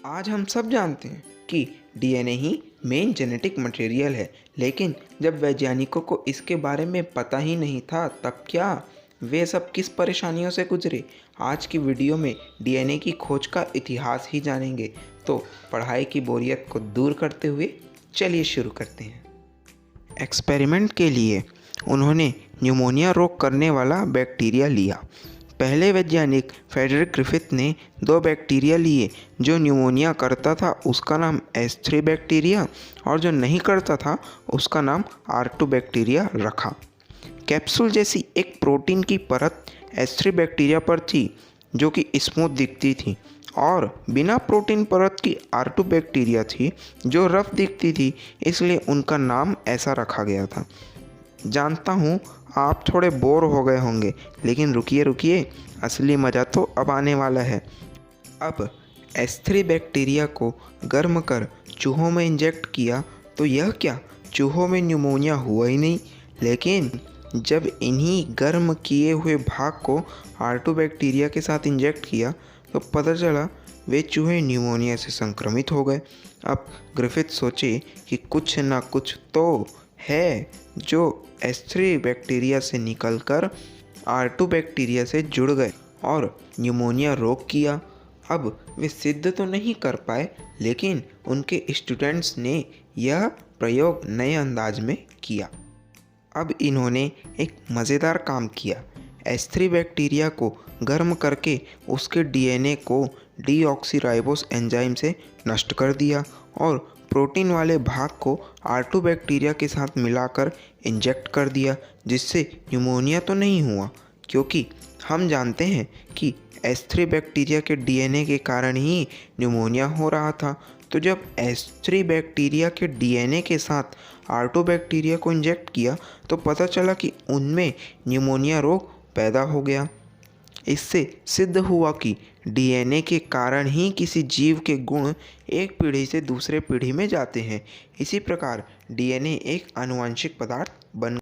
आज हम सब जानते हैं कि डीएनए ही मेन जेनेटिक मटेरियल है, लेकिन जब वैज्ञानिकों को इसके बारे में पता ही नहीं था तब क्या वे सब किस परेशानियों से गुजरे। आज की वीडियो में डीएनए की खोज का इतिहास ही जानेंगे। तो पढ़ाई की बोरियत को दूर करते हुए चलिए शुरू करते हैं। एक्सपेरिमेंट के लिए उन्होंने न्यूमोनिया रोग करने वाला बैक्टीरिया लिया। पहले वैज्ञानिक फ्रेडरिक ग्रिफिथ ने 2 बैक्टीरिया लिए। जो न्यूमोनिया करता था उसका नाम S3 बैक्टीरिया और जो नहीं करता था उसका नाम R2 बैक्टीरिया रखा। कैप्सूल जैसी एक प्रोटीन की परत S3 बैक्टीरिया पर थी जो कि स्मूथ दिखती थी, और बिना प्रोटीन परत की R2 बैक्टीरिया थी जो रफ दिखती थी, इसलिए उनका नाम ऐसा रखा गया था। जानता हूँ आप थोड़े बोर हो गए होंगे, लेकिन रुकिए रुकिए, असली मज़ा तो अब आने वाला है। अब S3 बैक्टीरिया को गर्म कर चूहों में इंजेक्ट किया तो यह क्या, चूहों में न्यूमोनिया हुआ ही नहीं। लेकिन जब इन्हीं गर्म किए हुए भाग को R2 बैक्टीरिया के साथ इंजेक्ट किया तो पता चला वे चूहे न्यूमोनिया से संक्रमित हो गए। अब ग्रिफिथ सोचे कि कुछ ना कुछ तो है जो S3 बैक्टीरिया से निकलकर R2 बैक्टीरिया से जुड़ गए और न्यूमोनिया रोग किया। अब वे सिद्ध तो नहीं कर पाए, लेकिन उनके स्टूडेंट्स ने यह प्रयोग नए अंदाज में किया। अब इन्होंने एक मज़ेदार काम किया। S3 बैक्टीरिया को गर्म करके उसके डीएनए को डीऑक्सीराइबोस एंजाइम से नष्ट कर दिया और प्रोटीन वाले भाग को R2 बैक्टीरिया के साथ मिलाकर इंजेक्ट कर दिया, जिससे न्यूमोनिया तो नहीं हुआ, क्योंकि हम जानते हैं कि S3 बैक्टीरिया के डीएनए के कारण ही न्यूमोनिया हो रहा था। तो जब S3 बैक्टीरिया के डीएनए के साथ R2 बैक्टीरिया को इंजेक्ट किया तो पता चला कि उनमें न्यूमोनिया रोग पैदा हो गया। इससे सिद्ध हुआ कि डीएनए के कारण ही किसी जीव के गुण एक पीढ़ी से दूसरे पीढ़ी में जाते हैं। इसी प्रकार डीएनए एक आनुवंशिक पदार्थ बन